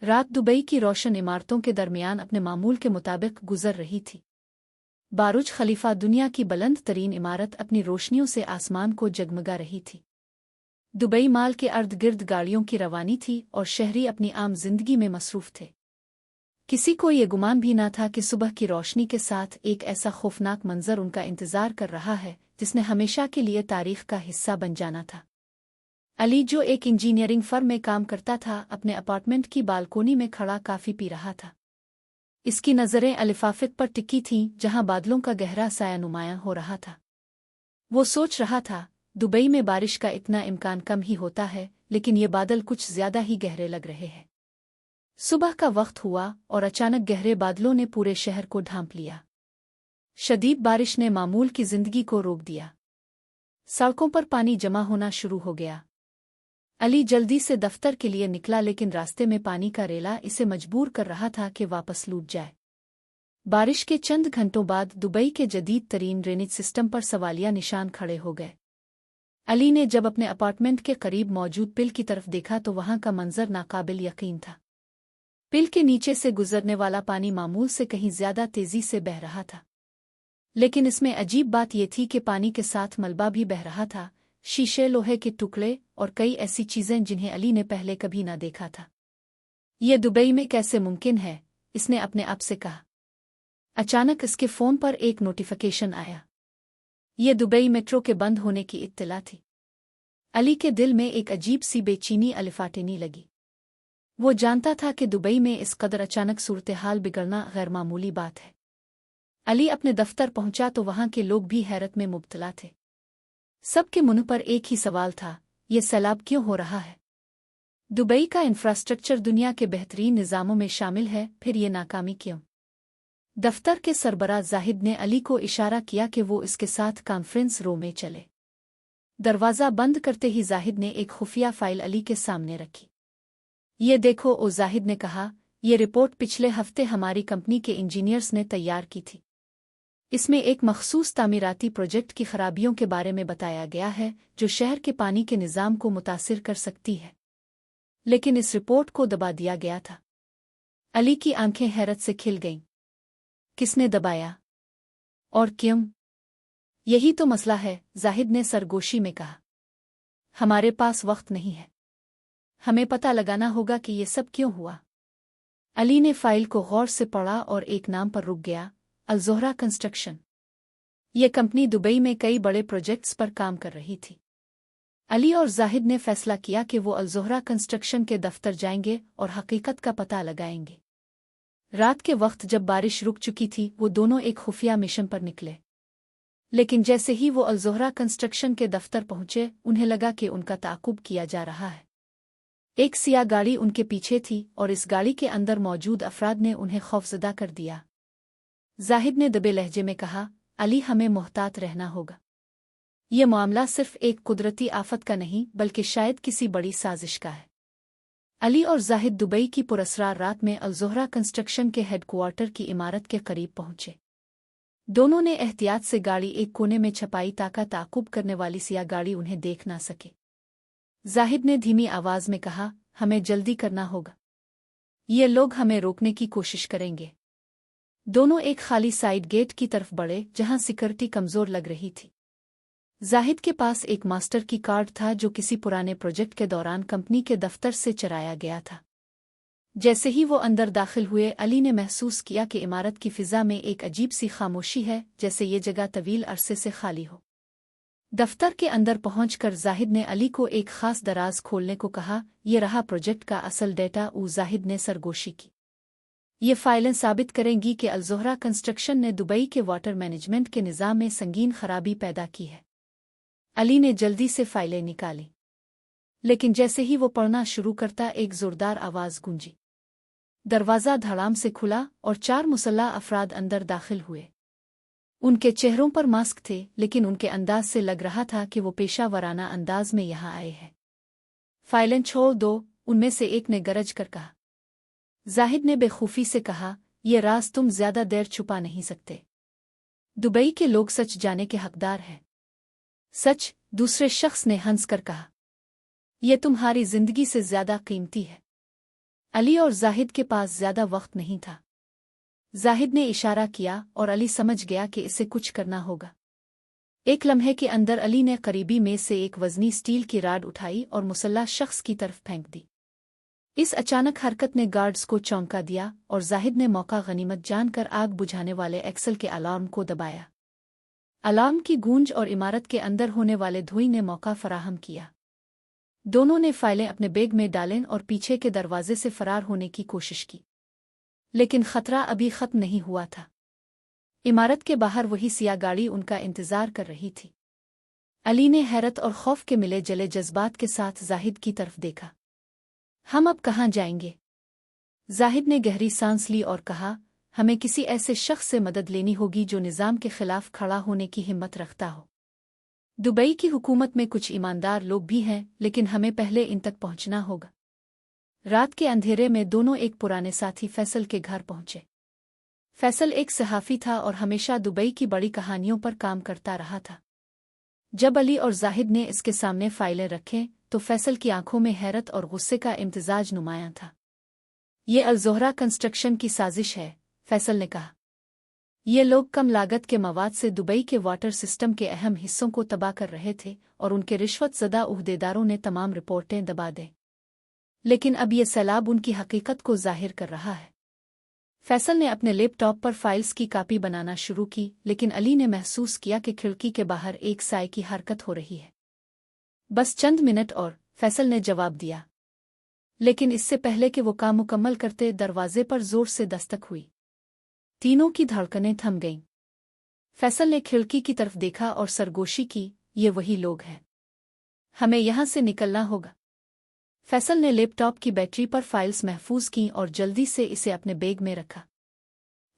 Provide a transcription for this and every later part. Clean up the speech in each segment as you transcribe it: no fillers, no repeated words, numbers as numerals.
रात दुबई की रोशन इमारतों के दरमियान अपने मामूल के मुताबिक गुजर रही थी। बुर्ज खलीफा दुनिया की बुलंद तरीन इमारत अपनी रोशनियों से आसमान को जगमगा रही थी। दुबई माल के अर्द गिर्द गाड़ियों की रवानी थी और शहरी अपनी आम जिंदगी में मसरूफ थे। किसी को ये गुमान भी न था कि सुबह की रोशनी के साथ एक ऐसा खौफनाक मंजर उनका इंतजार कर रहा है जिसने हमेशा के लिए तारीख का हिस्सा बन जाना था। अली, जो एक इंजीनियरिंग फर्म में काम करता था, अपने अपार्टमेंट की बालकोनी में खड़ा काफी पी रहा था। इसकी नज़रें अलिफाफिक पर टिकी थीं, जहां बादलों का गहरा साया नुमायां हो रहा था। वो सोच रहा था, दुबई में बारिश का इतना इम्कान कम ही होता है, लेकिन ये बादल कुछ ज्यादा ही गहरे लग रहे हैं। सुबह का वक्त हुआ और अचानक गहरे बादलों ने पूरे शहर को ढांप लिया। शदीद बारिश ने मामूल की जिंदगी को रोक दिया। सड़कों पर पानी जमा होना शुरू हो गया। अली जल्दी से दफ्तर के लिए निकला, लेकिन रास्ते में पानी का रेला इसे मजबूर कर रहा था कि वापस लौट जाए। बारिश के चंद घंटों बाद दुबई के जदीद तरीन ड्रेनेज सिस्टम पर सवालिया निशान खड़े हो गए। अली ने जब अपने अपार्टमेंट के करीब मौजूद पिल की तरफ देखा तो वहां का मंजर नाकाबिल यकीन था। पिल के नीचे से गुजरने वाला पानी मामूल से कहीं ज्यादा तेजी से बह रहा था। लेकिन इसमें अजीब बात यह थी कि पानी के साथ मलबा भी बह रहा था, शीशे, लोहे के टुकड़े और कई ऐसी चीजें जिन्हें अली ने पहले कभी न देखा था। ये दुबई में कैसे मुमकिन है, इसने अपने आप से कहा। अचानक इसके फोन पर एक नोटिफिकेशन आया। ये दुबई मेट्रो के बंद होने की इत्तला थी। अली के दिल में एक अजीब सी बेचैनी अलिफाटेनी लगी। वो जानता था कि दुबई में इस कदर अचानक सूरत हाल बिगड़ना गैरमामूली बात है। अली अपने दफ्तर पहुंचा तो वहां के लोग भी हैरत में मुब्तला थे। सबके मुंह पर एक ही सवाल था, ये सैलाब क्यों हो रहा है? दुबई का इंफ्रास्ट्रक्चर दुनिया के बेहतरीन निज़ामों में शामिल है, फिर ये नाकामी क्यों? दफ्तर के सरबराह जाहिद ने अली को इशारा किया कि वो इसके साथ कॉन्फ्रेंस रूम में चले। दरवाज़ा बंद करते ही जाहिद ने एक खुफिया फाइल अली के सामने रखी। ये देखो, ओ जाहिद ने कहा, ये रिपोर्ट पिछले हफ्ते हमारी कंपनी के इंजीनियर्स ने तैयार की थी। इसमें एक मखसूस तामीराती प्रोजेक्ट की खराबियों के बारे में बताया गया है जो शहर के पानी के निज़ाम को मुतासिर कर सकती है, लेकिन इस रिपोर्ट को दबा दिया गया था। अली की आंखें हैरत से खिल गईं। किसने दबाया और क्यों? यही तो मसला है, जाहिद ने सरगोशी में कहा। हमारे पास वक्त नहीं है, हमें पता लगाना होगा कि ये सब क्यों हुआ। अली ने फाइल को गौर से पढ़ा और एक नाम पर रुक गया, अल-ज़ोहरा कंस्ट्रक्शन। ये कंपनी दुबई में कई बड़े प्रोजेक्ट्स पर काम कर रही थी। अली और जाहिद ने फैसला किया कि वो अल-ज़ोहरा कंस्ट्रक्शन के दफ्तर जाएंगे और हकीकत का पता लगाएंगे। रात के वक्त जब बारिश रुक चुकी थी, वो दोनों एक खुफिया मिशन पर निकले। लेकिन जैसे ही वो अल-ज़ोहरा कंस्ट्रक्शन के दफ्तर पहुंचे, उन्हें लगा कि उनका ताक़ुब किया जा रहा है। एक सियाह गाड़ी उनके पीछे थी और इस गाड़ी के अंदर मौजूद अफराद ने उन्हें खौफजदा कर दिया। जाहिद ने दबे लहजे में कहा, अली, हमें मोहतात रहना होगा। ये मामला सिर्फ एक कुदरती आफत का नहीं, बल्कि शायद किसी बड़ी साजिश का है। अली और जाहिद दुबई की पुरस्रार रात में अल-ज़ोहरा कंस्ट्रक्शन के हेडक्वार्टर की इमारत के करीब पहुंचे। दोनों ने एहतियात से गाड़ी एक कोने में छपाई ताकि ताक़ुब करने वाली सियाह गाड़ी उन्हें देख ना सके। जाहिद ने धीमी आवाज में कहा, हमें जल्दी करना होगा, ये लोग हमें रोकने की कोशिश करेंगे। दोनों एक खाली साइड गेट की तरफ बढ़े जहां सिक्योरिटी कमजोर लग रही थी। जाहिद के पास एक मास्टर की कार्ड था जो किसी पुराने प्रोजेक्ट के दौरान कंपनी के दफ्तर से चराया गया था। जैसे ही वो अंदर दाखिल हुए, अली ने महसूस किया कि इमारत की फिजा में एक अजीब सी खामोशी है, जैसे ये जगह तवील अरसे से खाली हो। दफ्तर के अंदर पहुंचकर जाहिद ने अली को एक खास दराज खोलने को कहा। ये रहा प्रोजेक्ट का असल डेटा। जाहिद ने सरगोशी की। ये फाइलें साबित करेंगी कि अल-ज़ोहरा कंस्ट्रक्शन ने दुबई के वाटर मैनेजमेंट के निज़ाम में संगीन खराबी पैदा की है। अली ने जल्दी से फाइलें निकाली, लेकिन जैसे ही वो पढ़ना शुरू करता, एक जोरदार आवाज गूंजी। दरवाज़ा धड़ाम से खुला और 4 मुसल्लह अफराद अंदर दाखिल हुए। उनके चेहरों पर मास्क थे, लेकिन उनके अंदाज से लग रहा था कि वो पेशा वराना अंदाज में यहाँ आए हैं। फाइलें छोड़ दो, उनमें से एक ने गरज कर कहा। जाहिद ने बेखूफी से कहा, ये राज तुम ज्यादा देर छुपा नहीं सकते। दुबई के लोग सच जाने के हकदार हैं। सच? दूसरे शख्स ने हंस कर कहा, यह तुम्हारी जिंदगी से ज्यादा कीमती है। अली और जाहिद के पास ज्यादा वक्त नहीं था। जाहिद ने इशारा किया और अली समझ गया कि इसे कुछ करना होगा। एक लम्हे के अंदर अली ने करीबी मेज से एक वजनी स्टील की राड उठाई और मुसल्ला शख्स की तरफ फेंक दी। इस अचानक हरकत ने गार्ड्स को चौंका दिया और जाहिद ने मौका गनीमत जानकर आग बुझाने वाले एक्सल के अलार्म को दबाया। अलार्म की गूंज और इमारत के अंदर होने वाले धुएं ने मौका फराहम किया। दोनों ने फाइलें अपने बैग में डालें और पीछे के दरवाजे से फरार होने की कोशिश की, लेकिन खतरा अभी खत्म नहीं हुआ था। इमारत के बाहर वही सिया गाड़ी उनका इंतजार कर रही थी। अली ने हैरत और खौफ के मिले जले जज्बात के साथ जाहिद की तरफ देखा। हम अब कहाँ जाएंगे? जाहिद ने गहरी सांस ली और कहा, हमें किसी ऐसे शख्स से मदद लेनी होगी जो निज़ाम के खिलाफ खड़ा होने की हिम्मत रखता हो। दुबई की हुकूमत में कुछ ईमानदार लोग भी हैं, लेकिन हमें पहले इन तक पहुंचना होगा। रात के अंधेरे में दोनों एक पुराने साथी फैसल के घर पहुंचे। फैसल एक सहाफ़ी था और हमेशा दुबई की बड़ी कहानियों पर काम करता रहा था। जब अली और जाहिद ने इसके सामने फाइलें रखें तो फैसल की आंखों में हैरत और गुस्से का इम्तिजाज नुमायां था। ये अल-ज़ोहरा कंस्ट्रक्शन की साजिश है, फैसल ने कहा। ये लोग कम लागत के मवाद से दुबई के वाटर सिस्टम के अहम हिस्सों को तबाह कर रहे थे और उनके रिश्वत-ज़दा उहदेदारों ने तमाम रिपोर्टें दबा दें। लेकिन अब ये सैलाब उनकी हकीकत को ज़ाहिर कर रहा है। फैसल ने अपने लैपटॉप पर फाइल्स की कॉपी बनाना शुरू की, लेकिन अली ने महसूस किया कि खिड़की के बाहर एक साए की हरकत हो रही है। बस चंद मिनट और, फैसल ने जवाब दिया। लेकिन इससे पहले कि वो काम मुकम्मल करते, दरवाजे पर जोर से दस्तक हुई। तीनों की धड़कनें थम गईं। फैसल ने खिड़की की तरफ देखा और सरगोशी की, ये वही लोग हैं। हमें यहां से निकलना होगा। फैसल ने लैपटॉप की बैटरी पर फाइल्स महफूज की और जल्दी से इसे अपने बैग में रखा।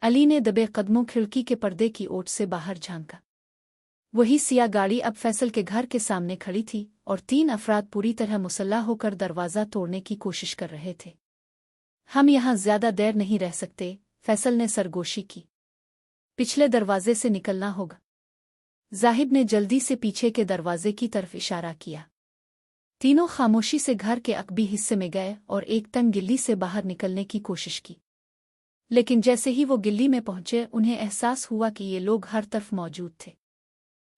अली ने दबे कदमों खिड़की के पर्दे की ओट से बाहर झांका। वही सिया गाड़ी अब फैसल के घर के सामने खड़ी थी और 3 अफराद पूरी तरह मुसल्लाह होकर दरवाज़ा तोड़ने की कोशिश कर रहे थे। हम यहाँ ज्यादा देर नहीं रह सकते, फैसल ने सरगोशी की। पिछले दरवाजे से निकलना होगा। जाहिद ने जल्दी से पीछे के दरवाजे की तरफ इशारा किया। तीनों खामोशी से घर के अकबी हिस्से में गए और एक तंग गिल्ली से बाहर निकलने की कोशिश की। लेकिन जैसे ही वो गिल्ली में पहुंचे, उन्हें एहसास हुआ कि ये लोग हर तरफ मौजूद थे।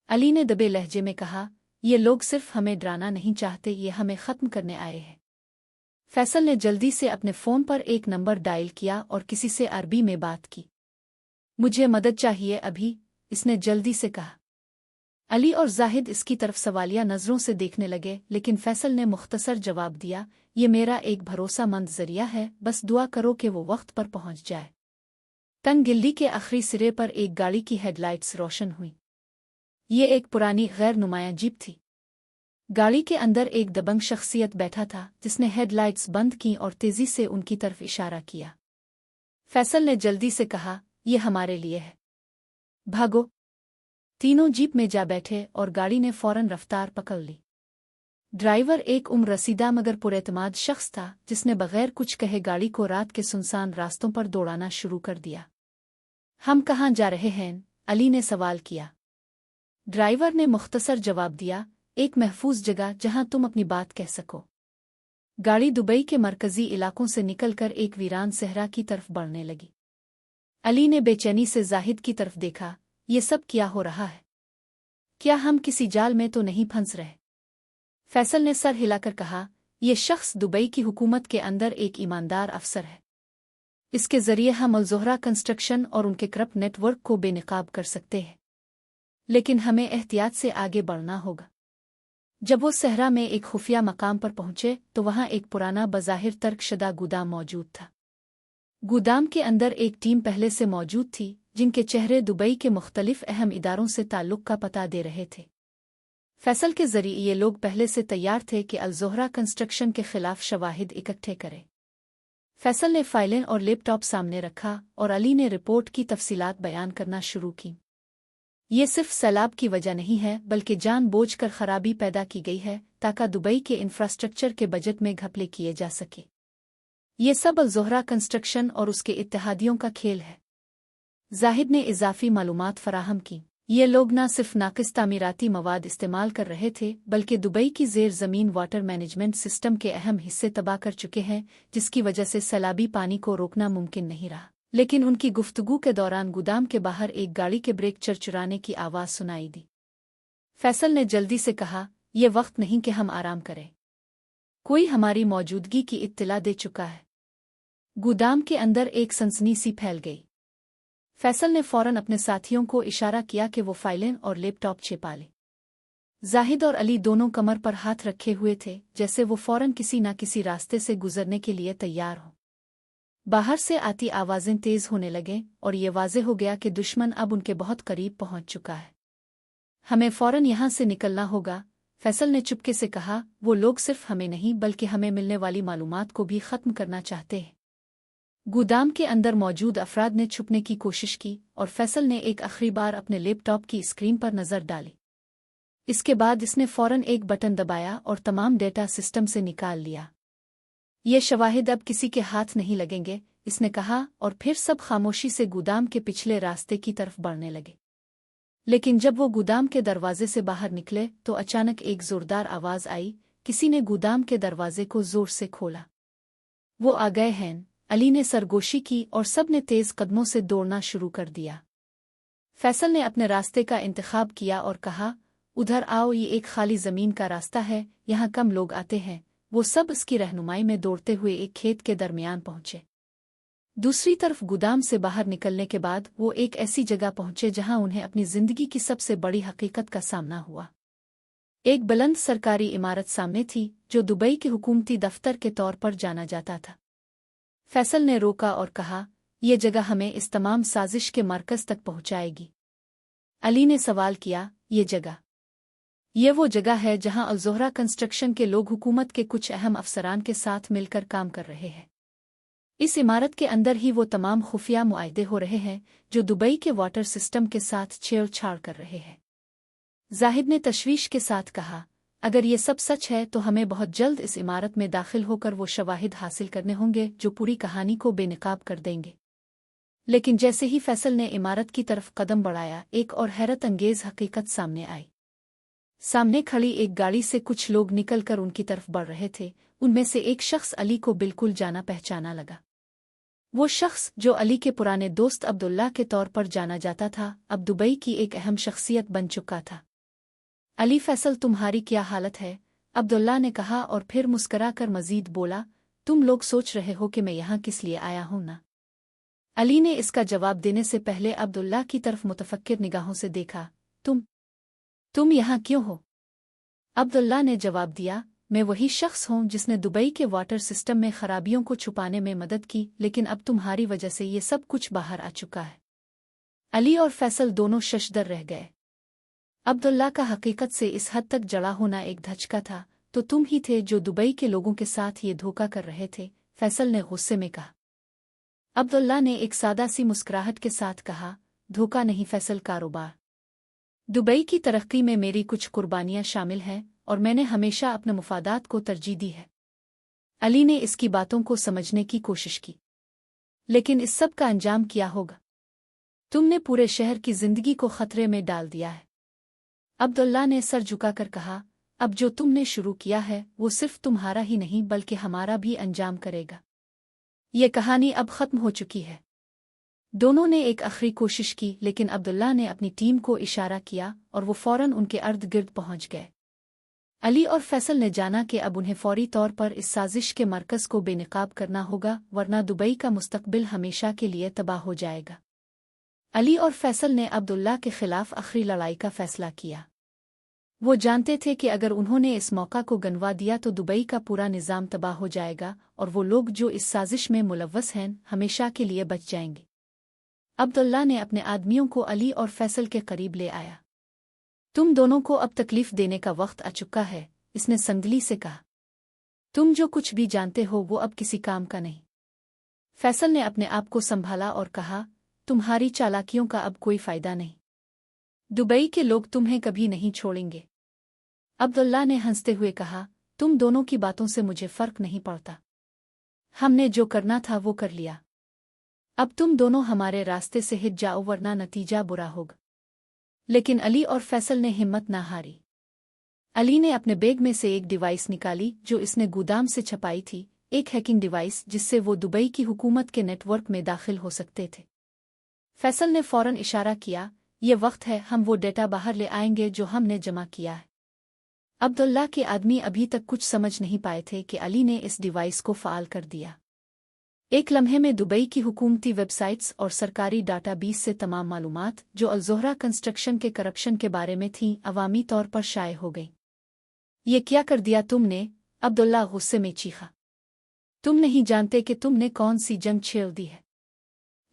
अली ने दबे लहजे में कहा, ये लोग सिर्फ हमें डराना नहीं चाहते, ये हमें ख़त्म करने आए हैं। फैसल ने जल्दी से अपने फ़ोन पर एक नंबर डायल किया और किसी से अरबी में बात की। मुझे मदद चाहिए अभी, इसने जल्दी से कहा। अली और जाहिद इसकी तरफ सवालिया नज़रों से देखने लगे, लेकिन फैसल ने मुख्तसर जवाब दिया, ये मेरा एक भरोसामंद ज़रिया है, बस दुआ करो कि वो वक्त पर पहुंच जाए। तंग गिल्ली के आखिरी सिरे पर एक गाड़ी की हेडलाइट्स रोशन हुई। ये एक पुरानी गैर नुमायां जीप थी। गाड़ी के अंदर एक दबंग शख्सियत बैठा था, जिसने हेडलाइट्स बंद की और तेजी से उनकी तरफ इशारा किया। फैसल ने जल्दी से कहा, ये हमारे लिए है, भागो। तीनों जीप में जा बैठे और गाड़ी ने फौरन रफ्तार पकड़ ली। ड्राइवर एक उम्र रसीदा मगर पुरएतमाद शख्स था, जिसने बगैर कुछ कहे गाड़ी को रात के सुनसान रास्तों पर दौड़ाना शुरू कर दिया। हम कहाँ जा रहे हैं? अली ने सवाल किया। ड्राइवर ने मुख्तसर जवाब दिया, एक महफूज जगह जहां तुम अपनी बात कह सको। गाड़ी दुबई के मरकजी इलाकों से निकलकर एक वीरान सहरा की तरफ बढ़ने लगी। अली ने बेचैनी से जाहिद की तरफ देखा, ये सब क्या हो रहा है? क्या हम किसी जाल में तो नहीं फंस रहे? फैसल ने सर हिलाकर कहा, ये शख्स दुबई की हुकूमत के अंदर एक ईमानदार अफसर है। इसके जरिए हम अल-ज़ोहरा कंस्ट्रक्शन और उनके करप्ट नेटवर्क को बेनकाब कर सकते हैं। लेकिन हमें एहतियात से आगे बढ़ना होगा। जब वो सहरा में एक खुफिया मकाम पर पहुंचे तो वहां एक पुराना बज़ाहिर तर्कशुदा गोदाम मौजूद था। गोदाम के अंदर एक टीम पहले से मौजूद थी, जिनके चेहरे दुबई के मुख्तलिफ अहम इदारों से ताल्लुक़ का पता दे रहे थे। फैसल के जरिए ये लोग पहले से तैयार थे कि अल-ज़ोहरा कंस्ट्रक्शन के खिलाफ शवाहिद इकट्ठे करें। फैसल ने फाइलें और लैपटॉप सामने रखा और अली ने रिपोर्ट की तफसीलात बयान करना शुरू की। ये सिर्फ सैलाब की वजह नहीं है, बल्कि जानबूझकर खराबी पैदा की गई है ताकि दुबई के इंफ्रास्ट्रक्चर के बजट में घपले किए जा सके। ये सब अल-ज़ोहरा कंस्ट्रक्शन और उसके इत्तेहादियों का खेल है। जाहिद ने इजाफी मालूमात फराहम की। ये लोग न सिर्फ नाकिस तामीराती मवाद इस्तेमाल कर रहे थे बल्कि दुबई की ज़ेर ज़मीन वाटर मैनेजमेंट सिस्टम के अहम हिस्से तबाह कर चुके हैं, जिसकी वजह से सैलाबी पानी को रोकना मुमकिन नहीं रहा। लेकिन उनकी गुफ्तगू के दौरान गोदाम के बाहर एक गाड़ी के ब्रेक चरचराने की आवाज़ सुनाई दी। फैसल ने जल्दी से कहा, यह वक्त नहीं कि हम आराम करें। कोई हमारी मौजूदगी की इत्तला दे चुका है। गोदाम के अंदर एक सनसनी सी फैल गई। फैसल ने फौरन अपने साथियों को इशारा किया कि वो फाइलें और लैपटॉप छिपा लें। जाहिद और अली दोनों कमर पर हाथ रखे हुए थे, जैसे वो फौरन किसी न किसी रास्ते से गुजरने के लिए तैयार हों। बाहर से आती आवाज़ें तेज़ होने लगें और ये वाज़े हो गया कि दुश्मन अब उनके बहुत करीब पहुंच चुका है। हमें फौरन यहाँ से निकलना होगा, फैसल ने चुपके से कहा। वो लोग सिर्फ हमें नहीं बल्कि हमें मिलने वाली मालूमात को भी ख़त्म करना चाहते हैं। गोदाम के अंदर मौजूद अफराद ने छुपने की कोशिश की और फैसल ने एक आखिरी बार अपने लैपटॉप की स्क्रीन पर नज़र डाली। इसके बाद इसने फौरन एक बटन दबाया और तमाम डेटा सिस्टम से निकाल लिया। ये शवाहिद अब किसी के हाथ नहीं लगेंगे, इसने कहा, और फिर सब खामोशी से गोदाम के पिछले रास्ते की तरफ बढ़ने लगे। लेकिन जब वो गोदाम के दरवाजे से बाहर निकले तो अचानक एक जोरदार आवाज़ आई। किसी ने गोदाम के दरवाजे को जोर से खोला। वो आ गए हैं, अली ने सरगोशी की और सब ने तेज़ कदमों से दौड़ना शुरू कर दिया। फैसल ने अपने रास्ते का इंतखाब किया और कहा, उधर आओ, ये एक खाली ज़मीन का रास्ता है, यहाँ कम लोग आते हैं। वो सब इसकी रहनुमाई में दौड़ते हुए एक खेत के दरमियान पहुँचे। दूसरी तरफ गोदाम से बाहर निकलने के बाद वो एक ऐसी जगह पहुँचे जहाँ उन्हें अपनी ज़िंदगी की सबसे बड़ी हकीकत का सामना हुआ। एक बुलंद सरकारी इमारत सामने थी जो दुबई के हुकूमती दफ्तर के तौर पर जाना जाता था। फैसल ने रोका और कहा, यह जगह हमें इस तमाम साजिश के मरकज़ तक पहुंचाएगी। अली ने सवाल किया, ये जगह? ये वो जगह है जहां अल-ज़ोहरा कंस्ट्रक्शन के लोग हुकूमत के कुछ अहम अफसरान के साथ मिलकर काम कर रहे हैं। इस इमारत के अंदर ही वो तमाम खुफिया मुआहदे हो रहे हैं जो दुबई के वाटर सिस्टम के साथ छेड़छाड़ कर रहे हैं। जाहिद ने तशवीश के साथ कहा, अगर ये सब सच है तो हमें बहुत जल्द इस इमारत में दाखिल होकर वो शवाहिद हासिल करने होंगे जो पूरी कहानी को बेनकाब कर देंगे। लेकिन जैसे ही फैसल ने इमारत की तरफ कदम बढ़ाया, एक और हैरत अंगेज हकीकत सामने आई। सामने खड़ी एक गाड़ी से कुछ लोग निकलकर उनकी तरफ बढ़ रहे थे। उनमें से एक शख्स अली को बिल्कुल जाना पहचाना लगा। वो शख्स जो अली के पुराने दोस्त अब्दुल्ला के तौर पर जाना जाता था, अब दुबई की एक अहम शख्सियत बन चुका था। अली, फैसल तुम्हारी क्या हालत है? अब्दुल्ला ने कहा और फिर मुस्कराकर मजीद बोला, तुम लोग सोच रहे हो कि मैं यहाँ किस लिए आया हूँ ना? अली ने इसका जवाब देने से पहले अब्दुल्ला की तरफ मुतफक्किर निगाहों से देखा। तुम यहाँ क्यों हो? अब्दुल्ला ने जवाब दिया, मैं वही शख्स हूँ जिसने दुबई के वाटर सिस्टम में खराबियों को छुपाने में मदद की, लेकिन अब तुम्हारी वजह से ये सब कुछ बाहर आ चुका है। अली और फैसल दोनों शशदर रह गए। अब्दुल्ला का हकीकत से इस हद तक जड़ा होना एक धचका था। तो तुम ही थे जो दुबई के लोगों के साथ ये धोखा कर रहे थे? फैसल ने गुस्से में कहा। अब्दुल्ला ने एक सादा सी मुस्कुराहट के साथ कहा, धोखा नहीं फैसल, कारोबार। दुबई की तरक्की में मेरी कुछ कुर्बानियां शामिल हैं और मैंने हमेशा अपने मुफादात को तरजीह दी है। अली ने इसकी बातों को समझने की कोशिश की। लेकिन इस सब का अंजाम क्या होगा? तुमने पूरे शहर की जिंदगी को खतरे में डाल दिया है। अब्दुल्ला ने सर झुकाकर कहा, अब जो तुमने शुरू किया है वो सिर्फ तुम्हारा ही नहीं बल्कि हमारा भी अंजाम करेगा। ये कहानी अब खत्म हो चुकी है। दोनों ने एक आखिरी कोशिश की, लेकिन अब्दुल्ला ने अपनी टीम को इशारा किया और वो फौरन उनके अर्द गिर्द पहुंच गए। अली और फैसल ने जाना कि अब उन्हें फौरी तौर पर इस साजिश के मरकज़ को बेनकाब करना होगा, वरना दुबई का मुस्तकबिल हमेशा के लिए तबाह हो जाएगा। अली और फैसल ने अब्दुल्ला के खिलाफ आखिरी लड़ाई का फैसला किया। वो जानते थे कि अगर उन्होंने इस मौका को गंवा दिया तो दुबई का पूरा निज़ाम तबाह हो जाएगा और वो लोग जो इस साजिश में मुलव्वस हैं हमेशा के लिए बच जाएंगे। अब्दुल्ला ने अपने आदमियों को अली और फैसल के करीब ले आया। तुम दोनों को अब तकलीफ देने का वक्त आ चुका है, इसने संदली से कहा। तुम जो कुछ भी जानते हो वो अब किसी काम का नहीं। फैसल ने अपने आप को संभाला और कहा, तुम्हारी चालाकियों का अब कोई फायदा नहीं। दुबई के लोग तुम्हें कभी नहीं छोड़ेंगे। अब्दुल्ला ने हंसते हुए कहा, तुम दोनों की बातों से मुझे फर्क नहीं पड़ता। हमने जो करना था वो कर लिया। अब तुम दोनों हमारे रास्ते से हिट जाओ वरना नतीजा बुरा होगा। लेकिन अली और फैसल ने हिम्मत न हारी। अली ने अपने बैग में से एक डिवाइस निकाली जो इसने गोदाम से छपाई थी, एक हैकिंग डिवाइस जिससे वो दुबई की हुकूमत के नेटवर्क में दाखिल हो सकते थे। फैसल ने फौरन इशारा किया, ये वक्त है, हम वो डेटा बाहर ले आएंगे जो हमने जमा किया है। अब्दुल्ला के आदमी अभी तक कुछ समझ नहीं पाए थे कि अली ने इस डिवाइस को फ़ाल कर दिया। एक लम्हे में दुबई की हुकूमती वेबसाइट्स और सरकारी डाटाबेस से तमाम मालूमात जो अल-ज़ोहरा कंस्ट्रक्शन के करप्शन के बारे में थीं अवामी तौर पर शाये हो गईं। ये क्या कर दिया तुमने? अब्दुल्ला गुस्से में चीखा। तुम नहीं जानते कि तुमने कौन सी जंग छेड़ दी है।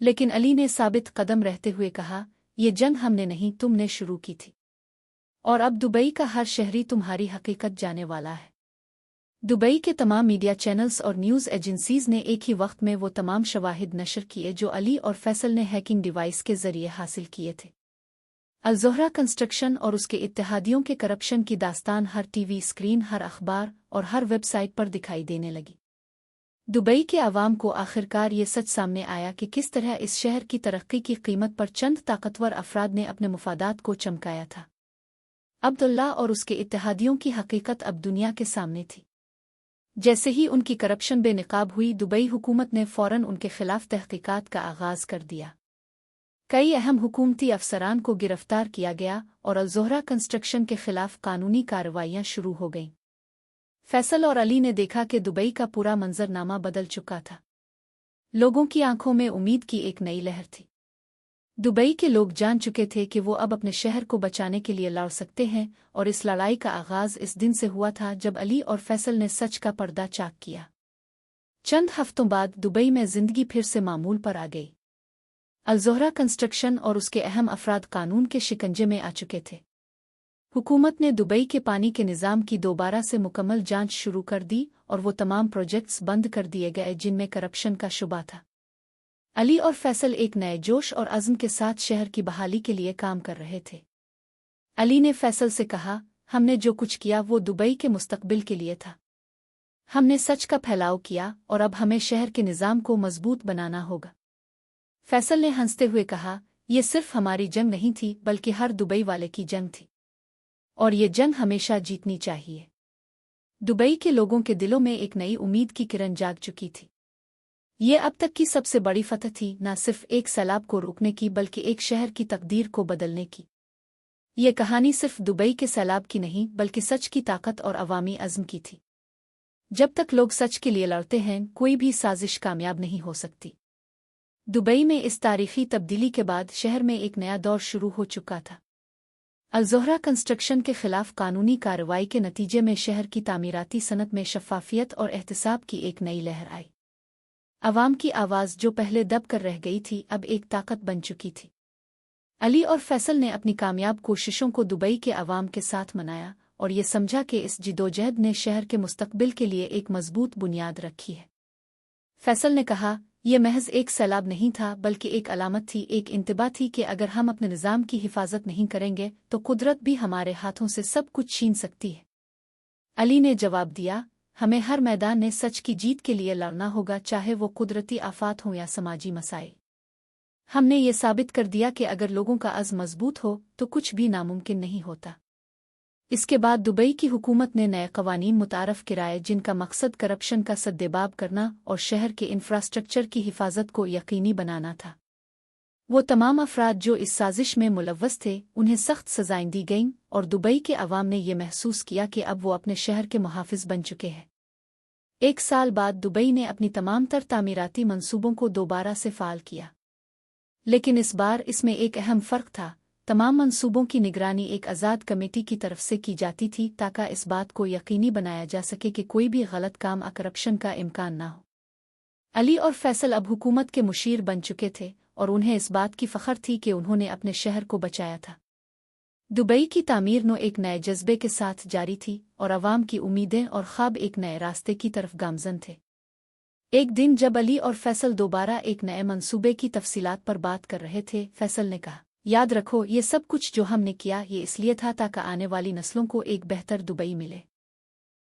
लेकिन अली ने साबित कदम रहते हुए कहा, ये जंग हमने नहीं, तुमने शुरू की थी। और अब दुबई का हर शहरी तुम्हारी हकीकत जाने वाला है। दुबई के तमाम मीडिया चैनल्स और न्यूज़ एजेंसीज ने एक ही वक्त में वो तमाम शवाहिद नशर किए जो अली और फैसल ने हैकिंग डिवाइस के जरिए हासिल किए थे। अल-ज़ोहरा कंस्ट्रक्शन और उसके इत्तेहादियों के करप्शन की दास्तान हर टीवी स्क्रीन, हर अखबार और हर वेबसाइट पर दिखाई देने लगी। दुबई के अवाम को आखिरकार ये सच सामने आया कि किस तरह इस शहर की तरक्की की कीमत पर चंद ताकतवर अफराद ने अपने मुफादात को चमकाया था। अब्दुल्ला और उसके इत्तेहादियों की हकीकत अब दुनिया के सामने थी। जैसे ही उनकी करप्शन बेनकाब हुई, दुबई हुकूमत ने फ़ौरन उनके खिलाफ तहकीकात का आगाज़ कर दिया। कई अहम हुकूमती अफसरान को गिरफ्तार किया गया और अल-ज़ोहरा कंस्ट्रक्शन के खिलाफ कानूनी कार्रवाइयाँ शुरू हो गईं। फैसल और अली ने देखा कि दुबई का पूरा मंजरनामा बदल चुका था। लोगों की आंखों में उम्मीद की एक नई लहर थी। दुबई के लोग जान चुके थे कि वो अब अपने शहर को बचाने के लिए लड़ सकते हैं, और इस लड़ाई का आगाज़ इस दिन से हुआ था जब अली और फैसल ने सच का पर्दा चाक किया। चंद हफ्तों बाद दुबई में जिंदगी फिर से मामूल पर आ गई। अल-ज़ोहरा कंस्ट्रक्शन और उसके अहम अफराद कानून के शिकंजे में आ चुके थे। हुकूमत ने दुबई के पानी के निज़ाम की दोबारा से मुकम्मल जांच शुरू कर दी और वो तमाम प्रोजेक्ट्स बंद कर दिए गए जिनमें करप्शन का शुबा था। अली और फैसल एक नए जोश और अज़्म के साथ शहर की बहाली के लिए काम कर रहे थे। अली ने फैसल से कहा, हमने जो कुछ किया वो दुबई के मुस्तकबिल के लिए था। हमने सच का फैलाव किया और अब हमें शहर के निज़ाम को मजबूत बनाना होगा। फैसल ने हंसते हुए कहा, यह सिर्फ हमारी जंग नहीं थी बल्कि हर दुबई वाले की जंग थी, और ये जंग हमेशा जीतनी चाहिए। दुबई के लोगों के दिलों में एक नई उम्मीद की किरण जाग चुकी थी। ये अब तक की सबसे बड़ी फतह थी, न सिर्फ एक सैलाब को रोकने की बल्कि एक शहर की तकदीर को बदलने की। ये कहानी सिर्फ दुबई के सैलाब की नहीं बल्कि सच की ताकत और अवामी अज़्म की थी। जब तक लोग सच के लिए लड़ते हैं, कोई भी साजिश कामयाब नहीं हो सकती। दुबई में इस तारीखी तब्दीली के बाद शहर में एक नया दौर शुरू हो चुका था। अल-ज़ोहरा कंस्ट्रक्शन के खिलाफ कानूनी कार्रवाई के नतीजे में शहर की तामीराती सनत में शफ़ाफ़ियत और एहतिसाब की एक नई लहर आई। अवाम की आवाज़ जो पहले दब कर रह गई थी, अब एक ताकत बन चुकी थी। अली और फैसल ने अपनी कामयाब कोशिशों को दुबई के अवाम के साथ मनाया और ये समझा कि इस जिदोजहद ने शहर के मुस्तकबिल के लिए एक मजबूत बुनियाद रखी है। फैसल ने कहा, यह महज एक सैलाब नहीं था बल्कि एक अलामत थी, एक इंतबा थी कि अगर हम अपने निज़ाम की हिफाजत नहीं करेंगे तो कुदरत भी हमारे हाथों से सब कुछ छीन सकती है। अली ने जवाब दिया, हमें हर मैदान में सच की जीत के लिए लड़ना होगा, चाहे वो कुदरती आफात हो या समाजी मसाइल। हमने ये साबित कर दिया कि अगर लोगों का अज़्म मजबूत हो तो कुछ भी नामुमकिन नहीं होता। इसके बाद दुबई की हुकूमत ने नए कवानीन मुतारफ़ कराए जिनका मकसद करप्शन का सद्देबाब करना और शहर के इंफ्रास्ट्रक्चर की हिफाजत को यकीनी बनाना था। वो तमाम अफराद जो इस साजिश में मुलव्वस थे, उन्हें सख्त सज़ाएं दी गईं और दुबई के अवाम ने यह महसूस किया कि अब वो अपने शहर के मुहाफ़िज़ बन चुके हैं। एक साल बाद दुबई ने अपनी तमाम तर तामीराती मंसूबों को दोबारा से फ़ाल किया, लेकिन इस बार इसमें एक अहम फ़र्क था। तमाम मंसूबों की निगरानी एक आज़ाद कमेटी की तरफ से की जाती थी ताकि इस बात को यकीनी बनाया जा सके कि कोई भी गलत काम या करप्शन का इम्कान ना हो। अली और फैसल अब हुकूमत के मुशीर बन चुके थे और उन्हें इस बात की फ़ख्र थी कि उन्होंने अपने शहर को बचाया था। दुबई की तामीर नो एक नए जज्बे के साथ जारी थी और अवाम की उम्मीदें और ख्वाब एक नए रास्ते की तरफ गामज़न थे। एक दिन जब अली और फैसल दोबारा एक नए मंसूबे की तफसीलात पर बात कर रहे थे, फैसल ने कहा, याद रखो, ये सब कुछ जो हमने किया ये इसलिए था ताकि आने वाली नस्लों को एक बेहतर दुबई मिले।